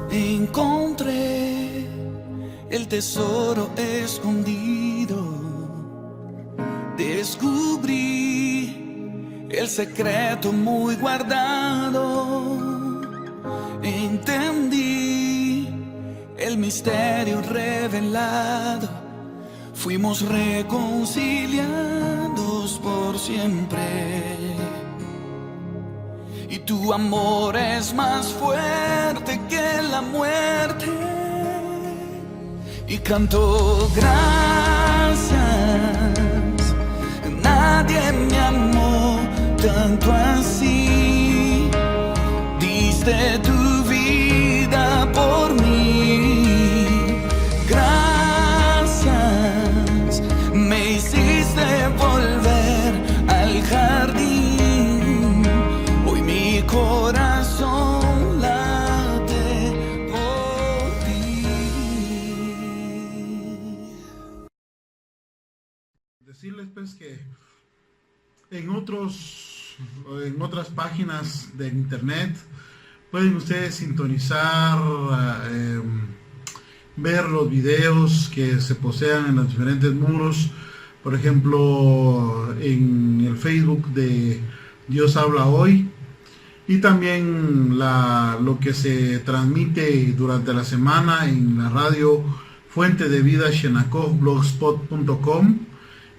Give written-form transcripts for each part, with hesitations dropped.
Encontré el tesoro escondido, descubrí el secreto muy guardado, entendí el misterio revelado, fuimos reconciliados por siempre. Y tu amor es más fuerte que la muerte. Y canto gracias, nadie me amó tanto así. Diste tu vida por mí. Gracias, me hiciste volver al jardín. Mi corazón late por ti. Decirles pues que en otras páginas de internet pueden ustedes sintonizar, ver los videos que se postean en los diferentes muros. Por ejemplo, en el Facebook de Dios Habla Hoy, y también lo que se transmite durante la semana en la radio Fuente de Vida Xenacoj, blogspot.com.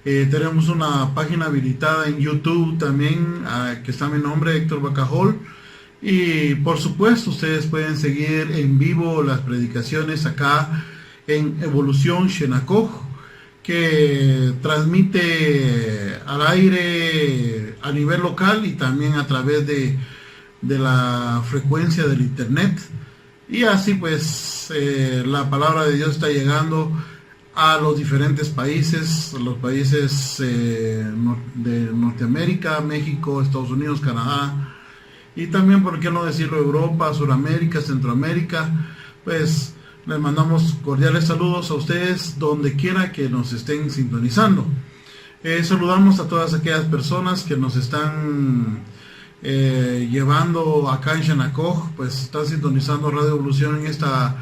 Tenemos una página habilitada en YouTube también, que está mi nombre, Héctor Bacajol. Y por supuesto ustedes pueden seguir en vivo las predicaciones acá en Evolución Xenacoj, que transmite al aire a nivel local y también a través de la frecuencia del internet. Y así pues la palabra de Dios está llegando a los diferentes países, los países de Norteamérica, México, Estados Unidos, Canadá, y también, por qué no decirlo, Europa, Suramérica, Centroamérica. Pues les mandamos cordiales saludos a ustedes donde quiera que nos estén sintonizando. Saludamos a todas aquellas personas que nos están llevando acá en Xenacoj, pues están sintonizando Radio Evolución en esta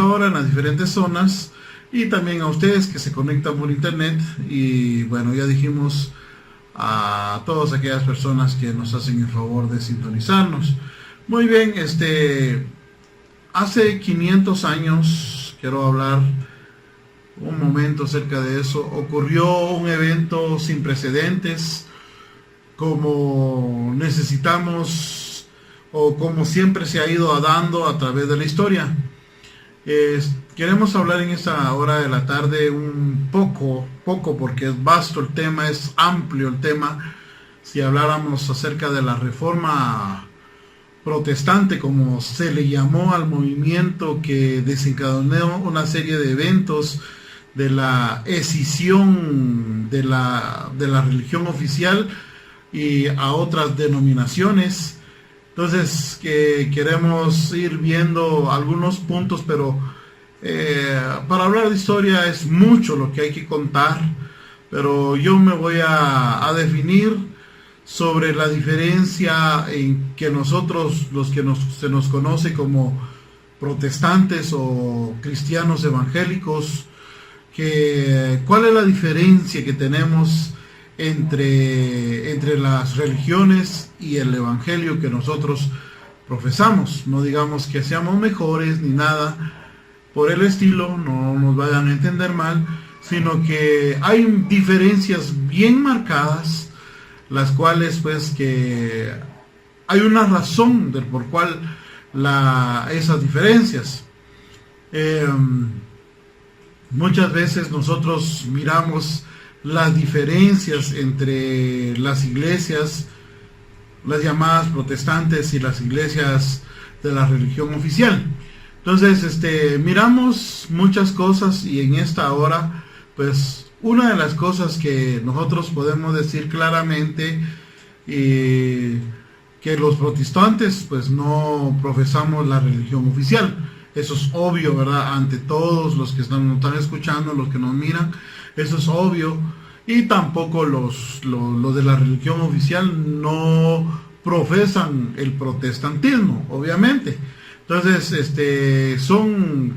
hora en las diferentes zonas, y también a ustedes que se conectan por internet. Y bueno, ya dijimos a todas aquellas personas que nos hacen el favor de sintonizarnos. Muy bien, hace 500 años, quiero hablar un momento acerca de eso. Ocurrió un evento sin precedentes, como necesitamos o como siempre se ha ido dando a través de la historia. Queremos hablar en esta hora de la tarde un poco, porque es vasto el tema, es amplio el tema. Si habláramos acerca de la reforma protestante, como se le llamó al movimiento que desencadenó una serie de eventos de la escisión de la religión oficial y a otras denominaciones. Entonces que queremos ir viendo algunos puntos, pero para hablar de historia es mucho lo que hay que contar, pero yo me voy a definir sobre la diferencia en que nosotros, los que se nos conoce como protestantes o cristianos evangélicos, cuál es la diferencia que tenemos entre las religiones y el evangelio que nosotros profesamos. No digamos que seamos mejores ni nada por el estilo, no nos vayan a entender mal, sino que hay diferencias bien marcadas, las cuales pues que hay una razón por cual esas diferencias. Muchas veces nosotros miramos las diferencias entre las iglesias, las llamadas protestantes, y las iglesias de la religión oficial. Entonces, miramos muchas cosas y en esta hora, pues, una de las cosas que nosotros podemos decir claramente, que los protestantes, pues, no profesamos la religión oficial. Eso es obvio, ¿verdad? Ante todos los que nos están escuchando, los que nos miran, eso es obvio. Y tampoco los de la religión oficial no profesan el protestantismo, obviamente. Entonces,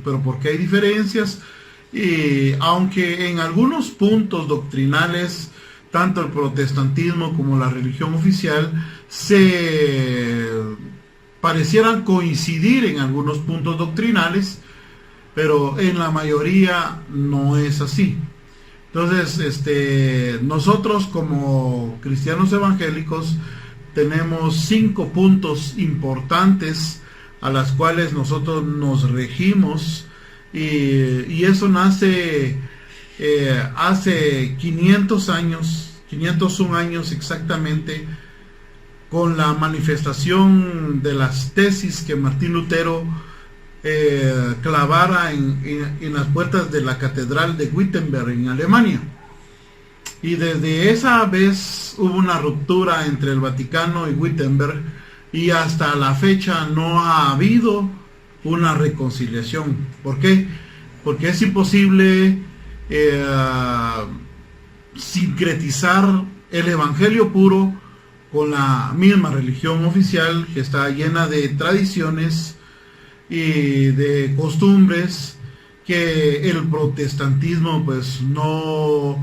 pero porque hay diferencias, y aunque en algunos puntos doctrinales, tanto el protestantismo como la religión oficial se parecieran coincidir en algunos puntos doctrinales, pero en la mayoría no es así. Entonces, nosotros como cristianos evangélicos tenemos 5 puntos importantes a las cuales nosotros nos regimos, y eso nace hace 501 años exactamente, con la manifestación de las tesis que Martín Lutero clavara en las puertas de la catedral de Wittenberg en Alemania. Y desde esa vez hubo una ruptura entre el Vaticano y Wittenberg, y hasta la fecha no ha habido una reconciliación. ¿Por qué? Porque es imposible sincretizar el evangelio puro con la misma religión oficial, que está llena de tradiciones y de costumbres que el protestantismo pues no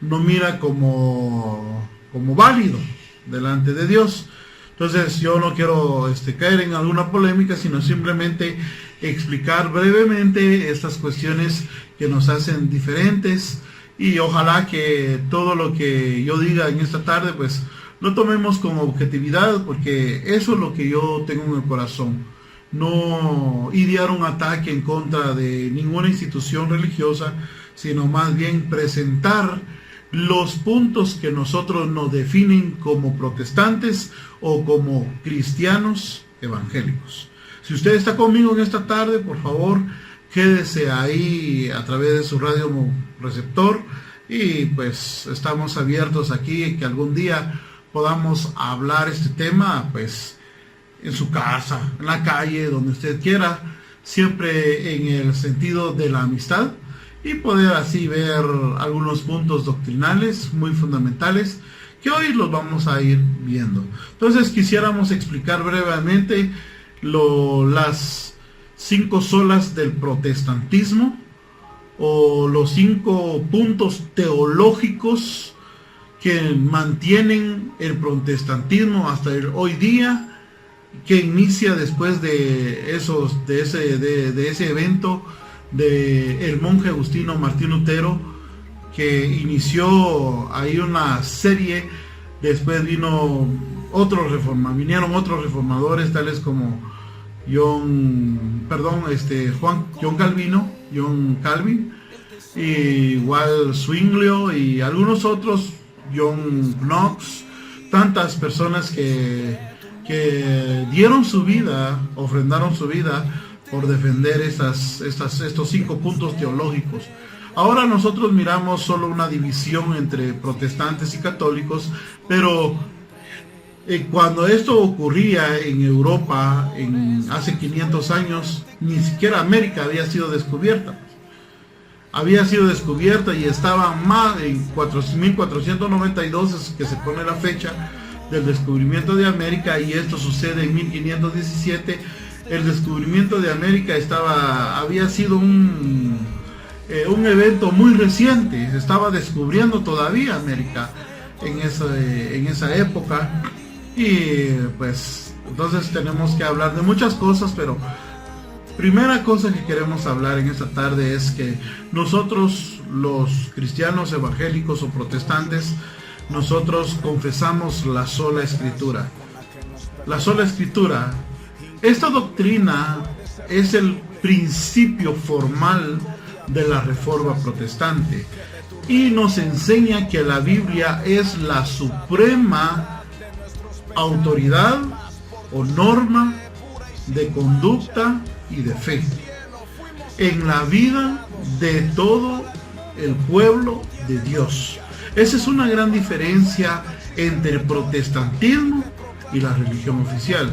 mira como válido delante de Dios. Entonces yo no quiero caer en alguna polémica, sino simplemente explicar brevemente estas cuestiones que nos hacen diferentes, y ojalá que todo lo que yo diga en esta tarde pues lo tomemos con objetividad, porque eso es lo que yo tengo en el corazón. No idear un ataque en contra de ninguna institución religiosa, sino más bien presentar los puntos que nosotros nos definen como protestantes o como cristianos evangélicos. Si usted está conmigo en esta tarde, por favor, quédese ahí a través de su radio receptor, y pues estamos abiertos aquí, que algún día podamos hablar este tema, pues en su casa, en la calle, donde usted quiera, siempre en el sentido de la amistad, y poder así ver algunos puntos doctrinales muy fundamentales que hoy los vamos a ir viendo. Entonces quisiéramos explicar brevemente las 5 solas del protestantismo, o los 5 puntos teológicos que mantienen el protestantismo hasta hoy día, que inicia después de ese evento de el monje agustino Martín Lutero, que inició ahí una serie. Después vinieron otros reformadores, tales como John Calvin, y igual Zwinglio y algunos otros, John Knox, tantas personas que dieron su vida, ofrendaron su vida por defender estos 5 puntos teológicos. Ahora nosotros miramos solo una división entre protestantes y católicos, pero cuando esto ocurría en Europa hace 500 años, ni siquiera América había sido descubierta. Había sido descubierta y estaba más en 1492, es que se pone la fecha del descubrimiento de América, y esto sucede en 1517. El descubrimiento de América había sido un evento muy reciente. Se estaba descubriendo todavía América en esa época, y pues entonces tenemos que hablar de muchas cosas, pero primera cosa que queremos hablar en esta tarde es que nosotros, los cristianos evangélicos o protestantes, nosotros confesamos la sola escritura. La sola escritura. Esta doctrina es el principio formal de la Reforma protestante, y nos enseña que la Biblia es la suprema autoridad o norma de conducta y de fe en la vida de todo el pueblo de Dios. Esa es una gran diferencia entre el protestantismo y la religión oficial.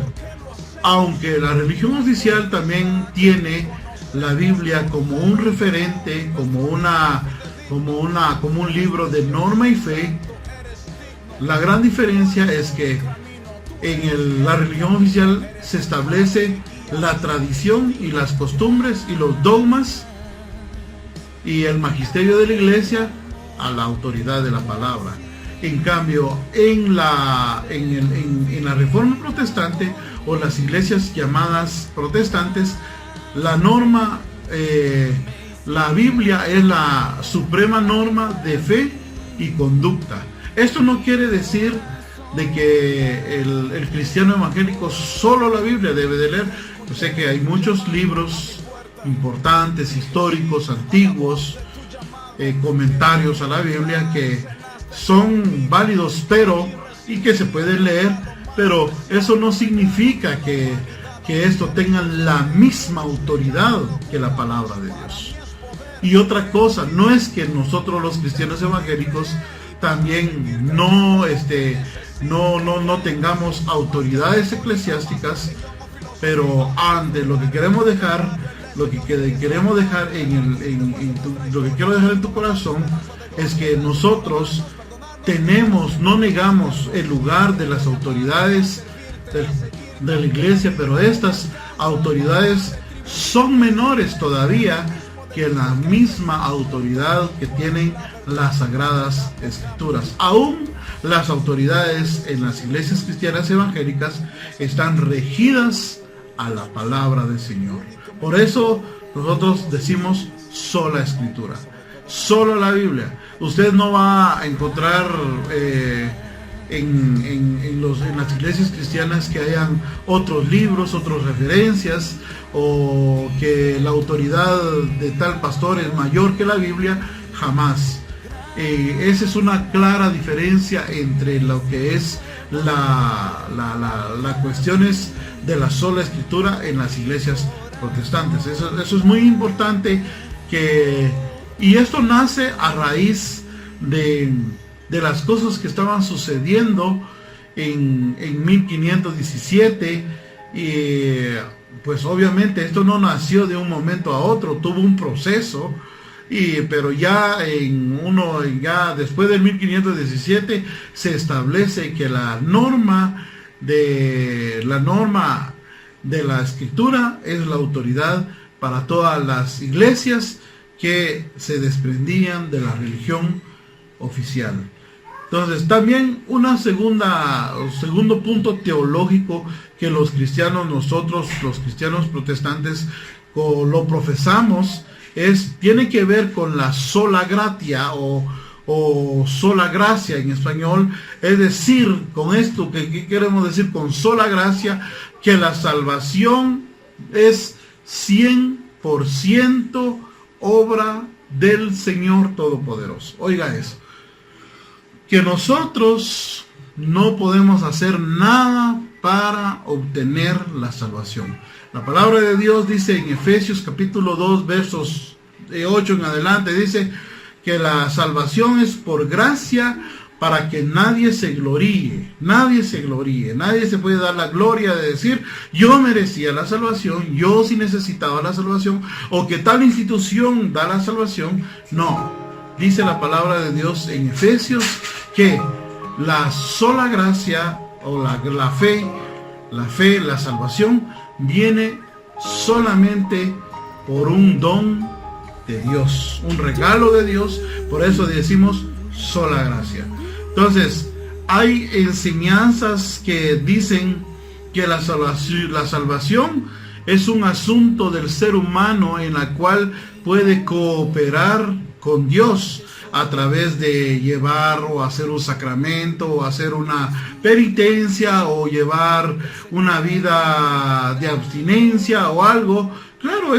Aunque la religión oficial también tiene la Biblia como un referente, como un libro de norma y fe, la gran diferencia es que en la religión oficial se establece la tradición y las costumbres y los dogmas y el magisterio de la iglesia a la autoridad de la palabra. En cambio, en la reforma protestante o las iglesias llamadas protestantes, la norma, la Biblia es la suprema norma de fe y conducta. Esto no quiere decir de que el cristiano evangélico solo la Biblia debe de leer. Yo sé que hay muchos libros importantes, históricos, antiguos, comentarios a la Biblia que son válidos, y que se pueden leer, pero eso no significa que esto tenga la misma autoridad que la palabra de Dios. Y otra cosa, no es que nosotros los cristianos evangélicos también no tengamos autoridades eclesiásticas, pero antes lo que quiero dejar en tu corazón es que nosotros no negamos el lugar de las autoridades de la iglesia, pero estas autoridades son menores todavía que la misma autoridad que tienen las Sagradas Escrituras. Aún las autoridades en las iglesias cristianas evangélicas están regidas a la palabra del Señor. Por eso nosotros decimos sola Escritura, solo la Biblia. Usted no va a encontrar en las iglesias cristianas que hayan otros libros, otras referencias, o que la autoridad de tal pastor es mayor que la Biblia. Jamás. Esa es una clara diferencia entre lo que es las cuestiones de la sola Escritura en las iglesias protestantes. Eso es muy importante, y esto nace a raíz de las cosas que estaban sucediendo en 1517, y pues obviamente esto no nació de un momento a otro, tuvo un proceso, pero ya después del 1517 se establece que la norma de la Escritura es la autoridad para todas las iglesias que se desprendían de la religión oficial. Entonces, también segundo punto teológico que nosotros los cristianos protestantes lo profesamos, tiene que ver con la sola gratia o sola gracia en español. Es decir, con esto, ¿qué queremos decir con sola gracia? Que la salvación es 100% obra del Señor Todopoderoso. Oiga eso, que nosotros no podemos hacer nada para obtener la salvación. La palabra de Dios dice en Efesios capítulo 2 versos de 8 en adelante, dice que la salvación es por gracia, para que nadie se gloríe. Nadie se puede dar la gloria de decir yo merecía la salvación, yo sí necesitaba la salvación, o que tal institución da la salvación. No, dice la palabra de Dios en Efesios que la sola gracia o la fe, la salvación viene solamente por un don de Dios, un regalo de Dios. Por eso decimos sola gracia. Entonces, hay enseñanzas que dicen que la salvación es un asunto del ser humano en la cual puede cooperar con Dios a través de llevar o hacer un sacramento, o hacer una penitencia, o llevar una vida de abstinencia o algo. Claro,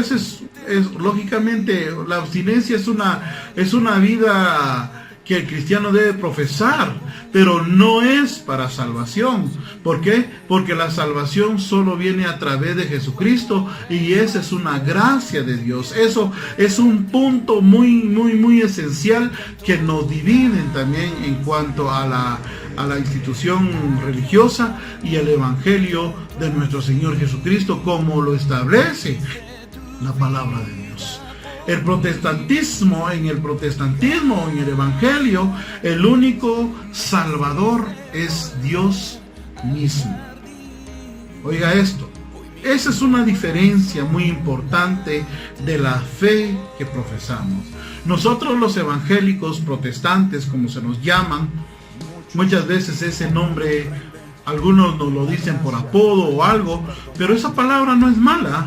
lógicamente la abstinencia es una vida que el cristiano debe profesar, pero no es para salvación. ¿Por qué? Porque la salvación solo viene a través de Jesucristo, y esa es una gracia de Dios. Eso es un punto muy esencial que nos dividen también en cuanto a la institución religiosa y el evangelio de nuestro Señor Jesucristo, como lo establece la palabra de Dios. En el protestantismo, en el evangelio, el único salvador es Dios mismo. Oiga esto, esa es una diferencia muy importante de la fe que profesamos. Nosotros los evangélicos protestantes, como se nos llaman, muchas veces ese nombre, algunos nos lo dicen por apodo o algo, pero esa palabra no es mala,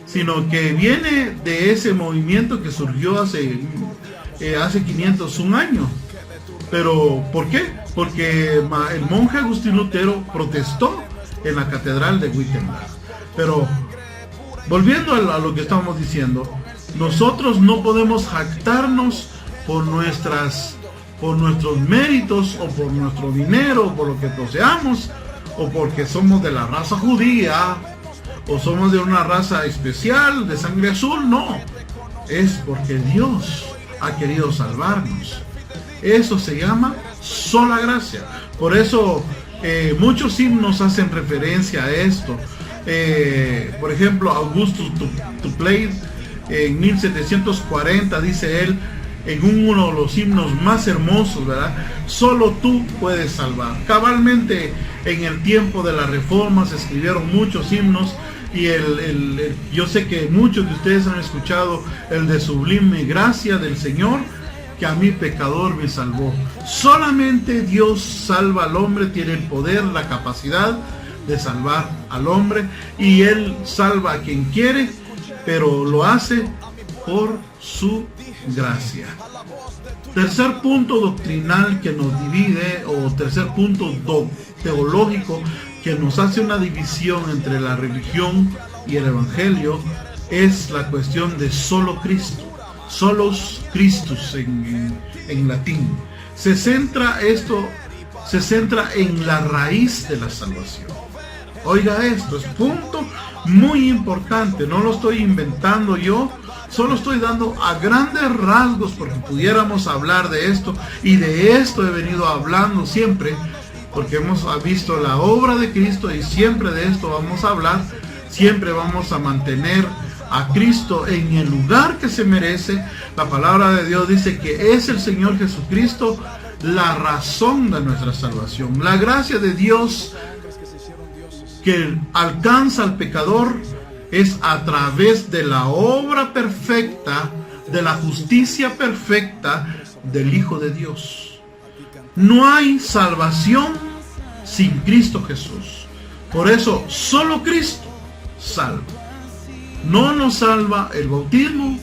sino que viene de ese movimiento que surgió hace 501 años. Pero ¿por qué? Porque el monje Agustín Lutero protestó en la catedral de Wittenberg. Pero volviendo a lo que estábamos diciendo, nosotros no podemos jactarnos por nuestros méritos, o por nuestro dinero, o por lo que poseamos, o porque somos de la raza judía, o somos de una raza especial, de sangre azul. No, es porque Dios ha querido salvarnos. Eso se llama sola gracia. Por eso muchos himnos hacen referencia a esto. Por ejemplo, Augustus Dupleix, en 1740, dice él, en uno de los himnos más hermosos, ¿verdad? Solo tú puedes salvar. Cabalmente, en el tiempo de la Reforma se escribieron muchos himnos, y yo sé que muchos de ustedes han escuchado el de Sublime Gracia del Señor, que a mí pecador me salvó. Solamente Dios salva al hombre, tiene el poder, la capacidad de salvar al hombre, y Él salva a quien quiere, pero lo hace por su gracia. Tercer punto doctrinal que nos divide, o tercer punto teológico que nos hace una división entre la religión y el evangelio, es la cuestión de solo Cristo, solos Christus en latín. Se centra en la raíz de la salvación. Oiga esto, es punto muy importante, no lo estoy inventando yo, solo estoy dando a grandes rasgos, porque pudiéramos hablar de esto, y de esto he venido hablando siempre, porque hemos visto la obra de Cristo, y siempre de esto vamos a hablar. Siempre vamos a mantener a Cristo en el lugar que se merece. La palabra de Dios dice que es el Señor Jesucristo la razón de nuestra salvación. La gracia de Dios que alcanza al pecador es a través de la obra perfecta, de la justicia perfecta del Hijo de Dios. No hay salvación sin Cristo Jesús. Por eso, solo Cristo salva. No nos salva el bautismo,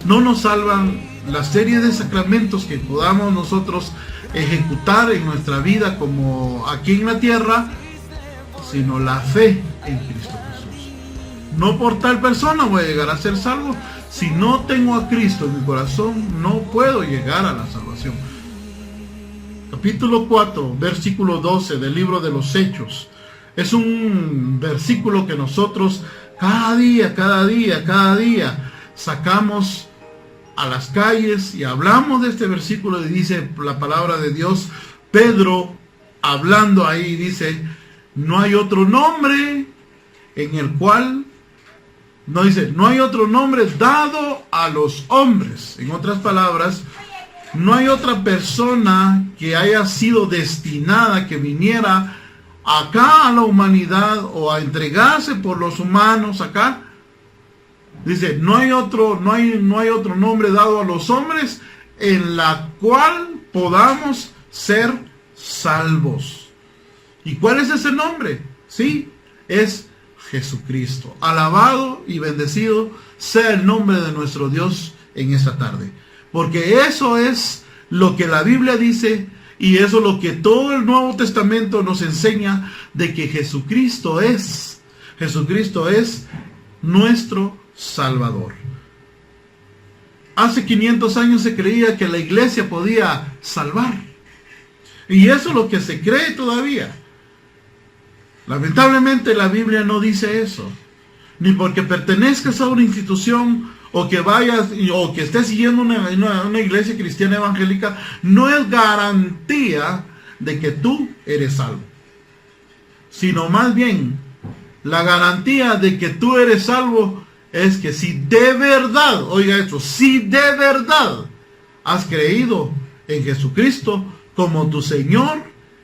no nos salvan la serie de sacramentos que podamos nosotros ejecutar en nuestra vida como aquí en la tierra, sino la fe en Cristo Jesús. No por tal persona voy a llegar a ser salvo. Si no tengo a Cristo en mi corazón, no puedo llegar a la salvación. Capítulo 4, versículo 12 del libro de los Hechos. Es un versículo que nosotros cada día sacamos a las calles y hablamos de este versículo, y dice la palabra de Dios, Pedro hablando ahí dice, no hay otro nombre en el cual, no dice, no hay otro nombre dado a los hombres. En otras palabras, no hay otra persona que haya sido destinada, que viniera acá a la humanidad o a entregarse por los humanos acá. Dice, no hay otro nombre dado a los hombres en la cual podamos ser salvos. ¿Y cuál es ese nombre? Sí, es Jesucristo. Alabado y bendecido sea el nombre de nuestro Dios en esta tarde. Porque eso es lo que la Biblia dice, y eso es lo que todo el Nuevo Testamento nos enseña, de que Jesucristo es nuestro Salvador. Hace 500 años se creía que la iglesia podía salvar. Y eso es lo que se cree todavía. Lamentablemente la Biblia no dice eso. Ni porque pertenezcas a una institución o que vayas o que estés siguiendo una iglesia cristiana evangélica, no es garantía de que tú eres salvo. Sino más bien, la garantía de que tú eres salvo es que si de verdad, oiga esto, si de verdad has creído en Jesucristo como tu Señor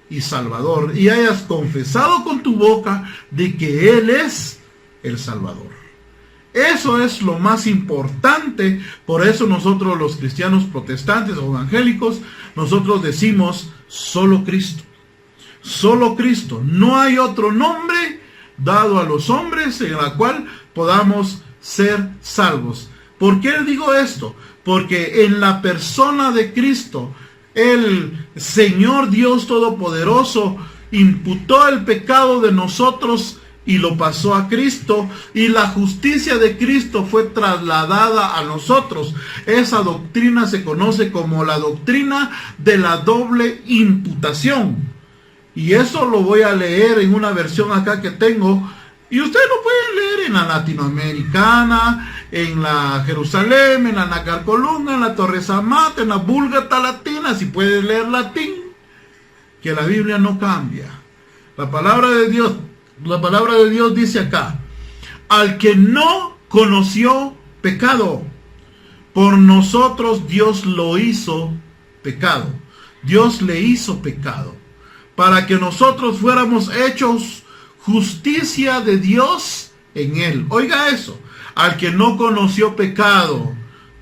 y Salvador y hayas confesado con tu boca de que Él es el Salvador. Eso es lo más importante. Por eso nosotros los cristianos protestantes o evangélicos, nosotros decimos solo Cristo. Solo Cristo. No hay otro nombre dado a los hombres en la cual podamos ser salvos. ¿Por qué digo esto? Porque en la persona de Cristo, el Señor Dios Todopoderoso imputó el pecado de nosotros y lo pasó a Cristo, y la justicia de Cristo fue trasladada a nosotros. Esa doctrina se conoce como la doctrina de la doble imputación. Y eso lo voy a leer en una versión acá que tengo. Y ustedes lo pueden leer en la latinoamericana, en la Jerusalén, en la Nacarcolunga, en la Torre Samata, en la Vulgata Latina, si puedes leer latín, que la Biblia no cambia. La palabra de Dios dice acá: al que no conoció pecado, por nosotros Dios lo hizo pecado. Dios le hizo pecado, para que nosotros fuéramos hechos justicia de Dios en Él. Oiga eso, al que no conoció pecado,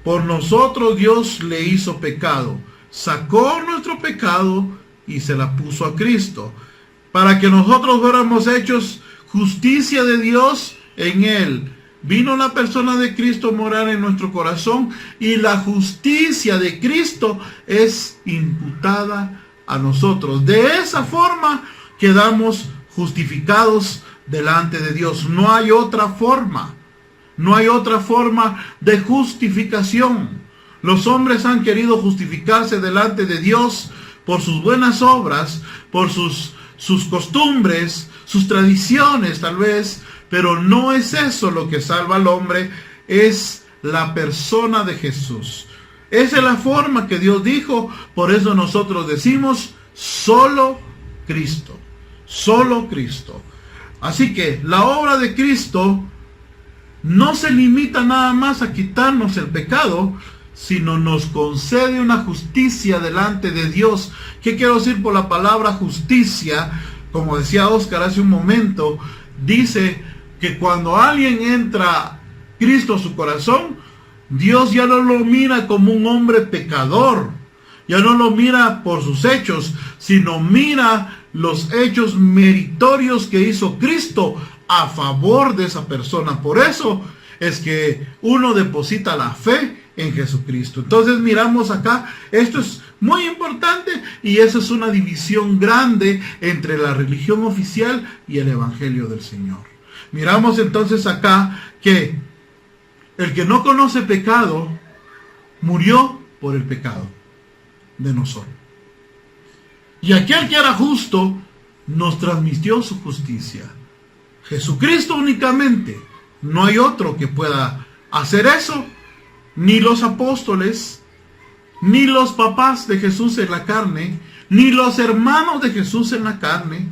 por nosotros Dios le hizo pecado. Sacó nuestro pecado y se la puso a Cristo, para que nosotros fuéramos hechos justicia de Dios en Él. Vino la persona de Cristo a morar en nuestro corazón, y la justicia de Cristo es imputada a nosotros. De esa forma quedamos justificados delante de Dios. No hay otra forma. No hay otra forma de justificación. Los hombres han querido justificarse delante de Dios por sus buenas obras, por sus costumbres, sus tradiciones tal vez, pero no es eso lo que salva al hombre, es la persona de Jesús. Esa es la forma que Dios dijo. Por eso nosotros decimos solo Cristo. Solo Cristo. Así que la obra de Cristo no se limita nada más a quitarnos el pecado, sino nos concede una justicia delante de Dios. ¿Qué quiero decir por la palabra justicia? Como decía Oscar hace un momento, dice que cuando alguien entra Cristo a su corazón, Dios ya no lo mira como un hombre pecador, ya no lo mira por sus hechos, sino mira los hechos meritorios que hizo Cristo a favor de esa persona. Por eso es que uno deposita la fe en Jesucristo. Entonces miramos acá, esto es muy importante, y eso es una división grande entre la religión oficial y el Evangelio del Señor. Miramos entonces acá que el que no conoce pecado murió por el pecado de nosotros. Y aquel que era justo nos transmitió su justicia. Jesucristo únicamente. No hay otro que pueda hacer eso. Ni los apóstoles, ni los papás de Jesús en la carne, ni los hermanos de Jesús en la carne.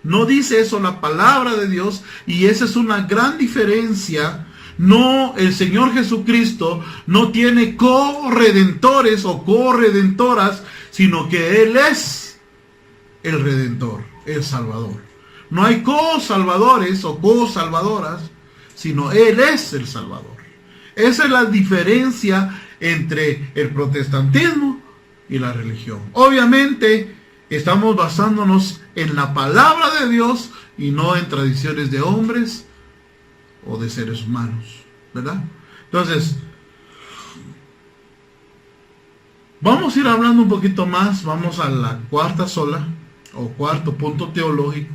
No dice eso la palabra de Dios. Y esa es una gran diferencia. No, el Señor Jesucristo no tiene corredentores o corredentoras, sino que Él es el Redentor, el Salvador. No hay co-salvadores o co-salvadoras, sino Él es el Salvador. Esa es la diferencia entre el protestantismo y la religión. Obviamente estamos basándonos en la palabra de Dios y no en tradiciones de hombres o de seres humanos, ¿verdad? Entonces, vamos a ir hablando un poquito más. Vamos a la cuarta sola, o cuarto punto teológico.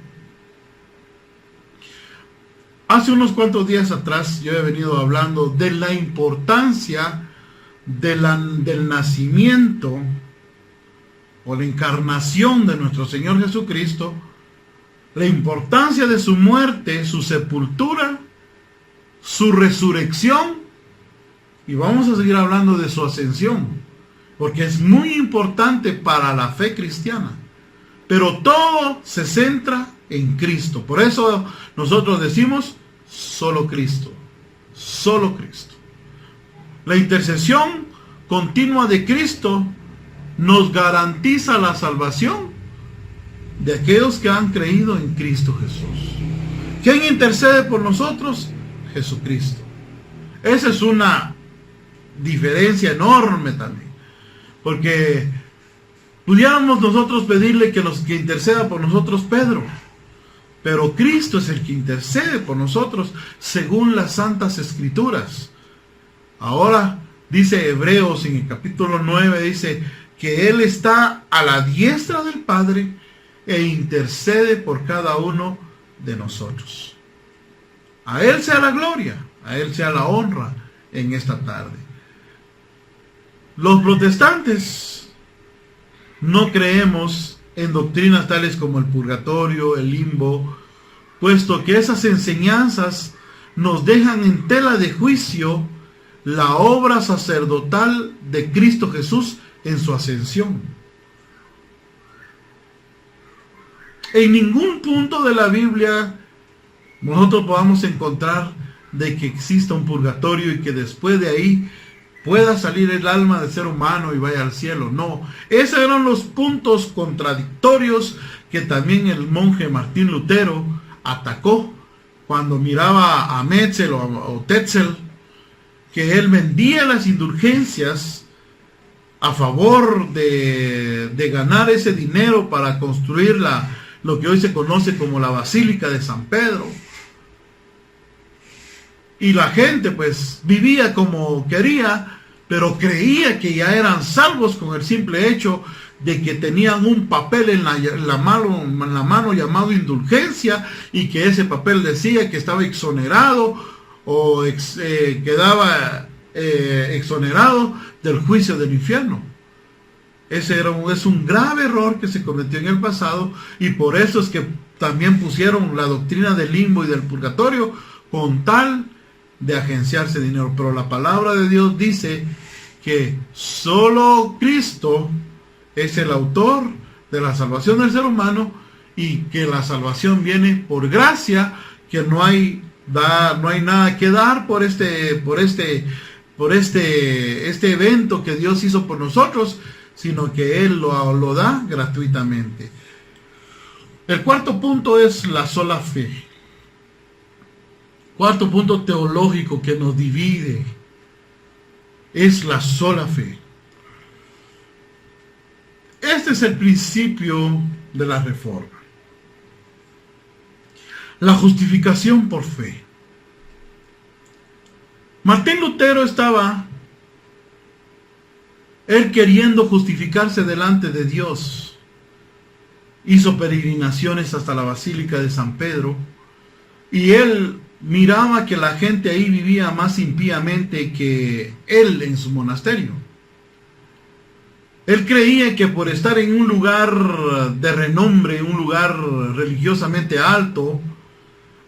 Hace unos cuantos días atrás yo he venido hablando de la importancia del nacimiento o la encarnación de nuestro Señor Jesucristo, la importancia de su muerte, su sepultura, su resurrección, y vamos a seguir hablando de su ascensión, porque es muy importante para la fe cristiana. Pero todo se centra en Cristo. Por eso nosotros decimos solo Cristo, solo Cristo. La intercesión continua de Cristo nos garantiza la salvación de aquellos que han creído en Cristo Jesús. ¿Quién intercede por nosotros? Jesucristo. Esa es una diferencia enorme también, porque pudiéramos nosotros pedirle que interceda por nosotros Pedro, pero Cristo es el que intercede por nosotros según las Santas Escrituras. Ahora dice Hebreos en el capítulo 9, dice que Él está a la diestra del Padre e intercede por cada uno de nosotros. A Él sea la gloria, a Él sea la honra en esta tarde. Los protestantes no creemos en doctrinas tales como el purgatorio, el limbo, puesto que esas enseñanzas nos dejan en tela de juicio la obra sacerdotal de Cristo Jesús en su ascensión. En ningún punto de la Biblia nosotros podamos encontrar de que exista un purgatorio y que después de ahí pueda salir el alma del ser humano y vaya al cielo. No, esos eran los puntos contradictorios que también el monje Martín Lutero atacó cuando miraba a Metzel o Tetzel, que él vendía las indulgencias a favor de ganar ese dinero para construir lo que hoy se conoce como la Basílica de San Pedro. Y la gente pues vivía como quería, pero creía que ya eran salvos con el simple hecho de que tenían un papel en la mano llamado indulgencia, y que ese papel decía que estaba exonerado o quedaba exonerado del juicio del infierno. Es un grave error que se cometió en el pasado, y por eso es que también pusieron la doctrina del limbo y del purgatorio con tal de agenciarse dinero. Pero la palabra de Dios dice que solo Cristo es el autor de la salvación del ser humano, y que la salvación viene por gracia, que no hay nada que dar por este evento que Dios hizo por nosotros, sino que Él lo da gratuitamente. El cuarto punto es la sola fe. Cuarto punto teológico que nos divide es la sola fe. Este es el principio de la Reforma. La justificación por fe. Martín Lutero estaba él queriendo justificarse delante de Dios. Hizo peregrinaciones hasta la Basílica de San Pedro, y él miraba que la gente ahí vivía más impíamente que él en su monasterio. Él creía que por estar en un lugar de renombre, un lugar religiosamente alto,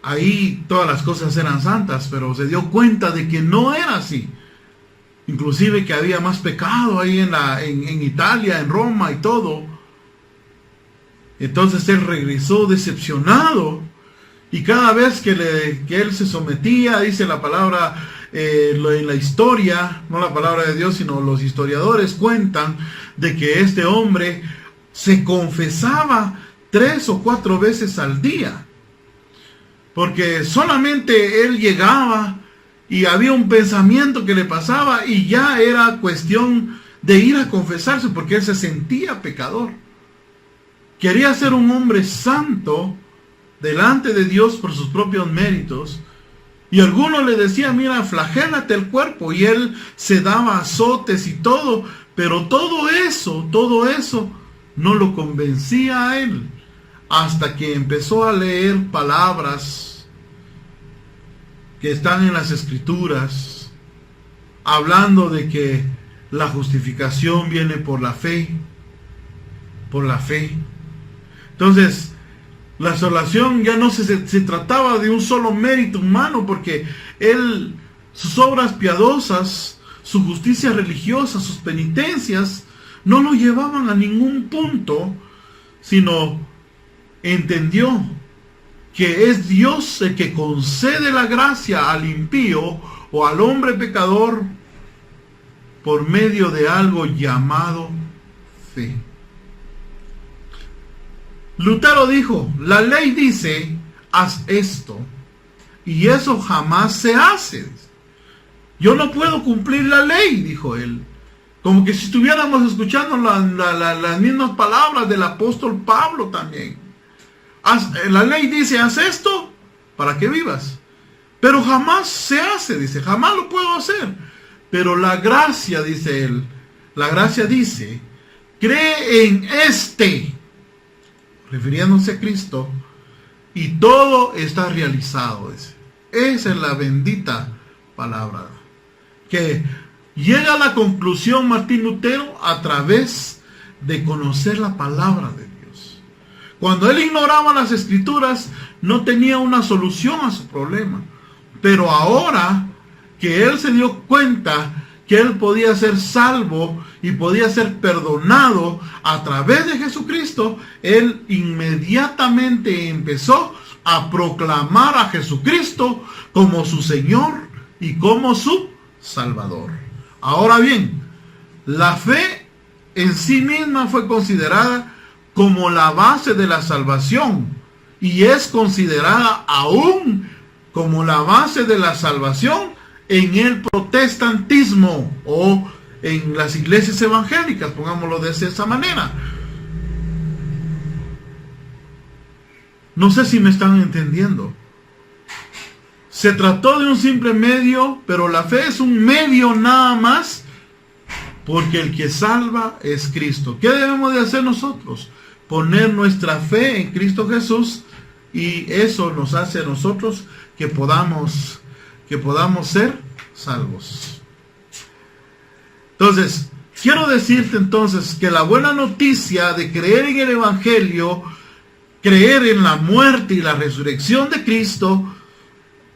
ahí todas las cosas eran santas, pero se dio cuenta de que no era así. Inclusive que había más pecado ahí en Italia, en Roma y todo. Entonces él regresó decepcionado, y cada vez que él se sometía, dice la palabra en la historia, no la palabra de Dios, sino los historiadores cuentan de que este hombre se confesaba 3 o 4 veces al día, porque solamente él llegaba y había un pensamiento que le pasaba y ya era cuestión de ir a confesarse, porque él se sentía pecador. Quería ser un hombre santo delante de Dios por sus propios méritos. Y algunos le decían, mira, flagélate el cuerpo, y él se daba azotes y todo, pero todo eso no lo convencía a él, hasta que empezó a leer palabras que están en las Escrituras, hablando de que La justificación viene por la fe. Por la fe. Entonces, la salvación ya no se trataba de un solo mérito humano, porque sus obras piadosas, su justicia religiosa, sus penitencias, no lo llevaban a ningún punto, sino entendió que es Dios el que concede la gracia al impío o al hombre pecador por medio de algo llamado fe. Lutero dijo, la ley dice, haz esto, y eso jamás se hace. Yo no puedo cumplir la ley, dijo él. Como que si estuviéramos escuchando las mismas palabras del apóstol Pablo también. La ley dice, haz esto para que vivas. Pero jamás se hace, dice, jamás lo puedo hacer. Pero la gracia, dice él, la gracia dice, cree en este, refiriéndose a Cristo, y todo está realizado, dice. Esa es la bendita palabra, que llega a la conclusión Martín Lutero a través de conocer la palabra de Dios. Cuando él ignoraba las escrituras, no tenía una solución a su problema. Pero ahora que él se dio cuenta que él podía ser salvo y podía ser perdonado a través de Jesucristo, él inmediatamente empezó a proclamar a Jesucristo como su Señor y como su Salvador. Ahora bien, la fe en sí misma fue considerada como la base de la salvación y es considerada aún como la base de la salvación en el protestantismo o en las iglesias evangélicas, pongámoslo de esa manera. No sé si me están entendiendo. Se trató de un simple medio, pero la fe es un medio nada más, porque el que salva es Cristo. ¿Qué debemos de hacer nosotros? Poner nuestra fe en Cristo Jesús, y eso nos hace a nosotros que podamos ser salvos. Entonces, quiero decirte entonces que la buena noticia de creer en el Evangelio, creer en la muerte y la resurrección de Cristo,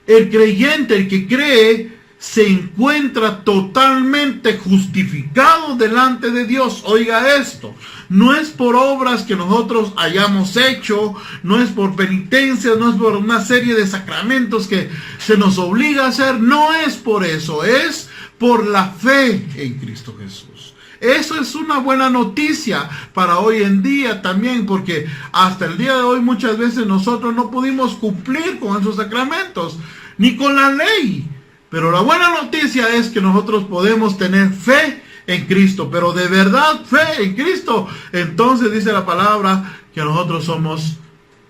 el creyente, el que cree, se encuentra totalmente justificado delante de Dios. Oiga esto, no es por obras que nosotros hayamos hecho, no es por penitencias, no es por una serie de sacramentos que se nos obliga a hacer, no es por eso, es por la fe en Cristo Jesús. Eso es una buena noticia para hoy en día también, porque hasta el día de hoy muchas veces nosotros no pudimos cumplir con esos sacramentos, ni con la ley. Pero la buena noticia es que nosotros podemos tener fe en Cristo, pero de verdad fe en Cristo. Entonces dice la palabra que nosotros somos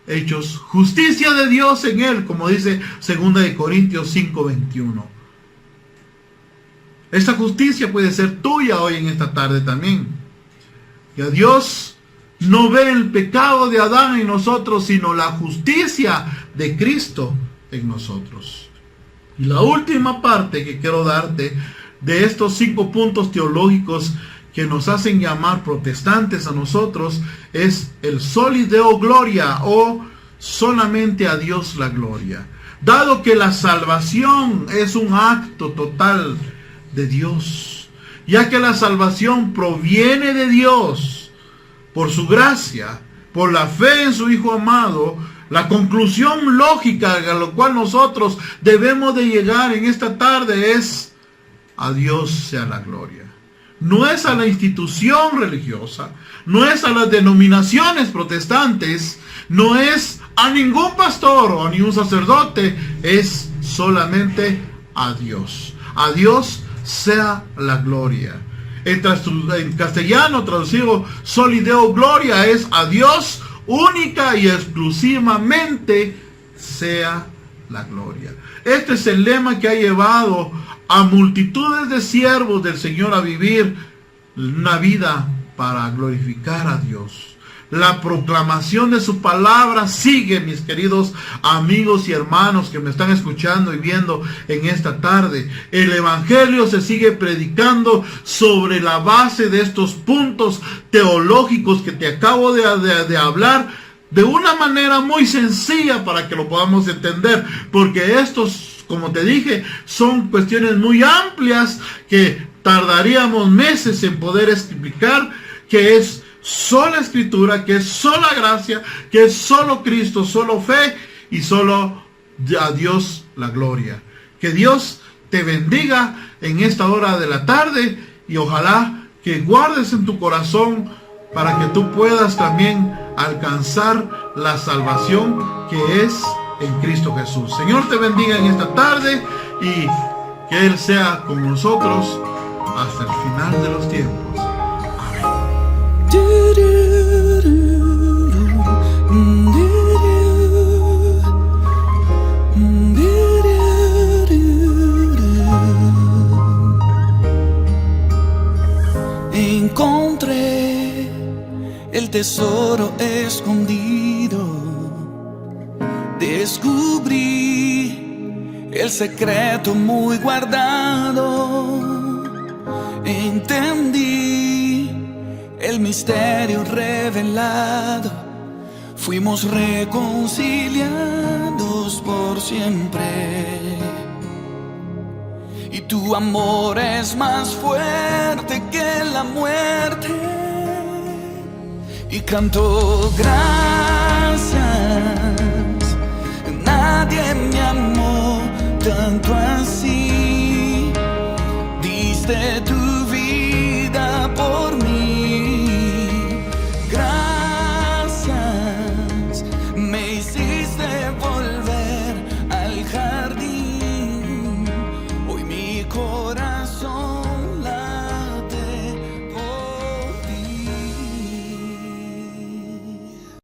hechos justicia de Dios en Él, como dice 2 Corintios 5:21. Esta justicia puede ser tuya hoy en esta tarde también. Que Dios no ve el pecado de Adán en nosotros, sino la justicia de Cristo en nosotros. Y la última parte que quiero darte de estos 5 puntos teológicos que nos hacen llamar protestantes a nosotros es el soli Deo gloria, o solamente a Dios la gloria. Dado que la salvación es un acto total de Dios, ya que la salvación proviene de Dios por su gracia, por la fe en su Hijo amado, la conclusión lógica a la cual nosotros debemos de llegar en esta tarde es: a Dios sea la gloria. No es a la institución religiosa, no es a las denominaciones protestantes, no es a ningún pastor o a ningún sacerdote, es solamente a Dios. A Dios sea la gloria. En castellano traducido, soli Deo gloria, es a Dios única y exclusivamente sea la gloria. Este es el lema que ha llevado a multitudes de siervos del Señor a vivir una vida para glorificar a Dios. La proclamación de su palabra sigue, mis queridos amigos y hermanos que me están escuchando y viendo en esta tarde. El evangelio se sigue predicando sobre la base de estos puntos teológicos que te acabo de hablar, de una manera muy sencilla para que lo podamos entender, porque estos, como te dije, son cuestiones muy amplias que tardaríamos meses en poder explicar, que es sola escritura, que es sola gracia, que es solo Cristo, solo fe y solo a Dios la gloria. Que Dios te bendiga en esta hora de la tarde y ojalá que guardes en tu corazón para que tú puedas también alcanzar la salvación que es en Cristo Jesús. Señor te bendiga en esta tarde y que Él sea con nosotros hasta el final de los tiempos. Encontré el tesoro escondido, descubrí el secreto muy guardado, entendí el misterio revelado, fuimos reconciliados por siempre. Y tu amor es más fuerte que la muerte. Y canto gracias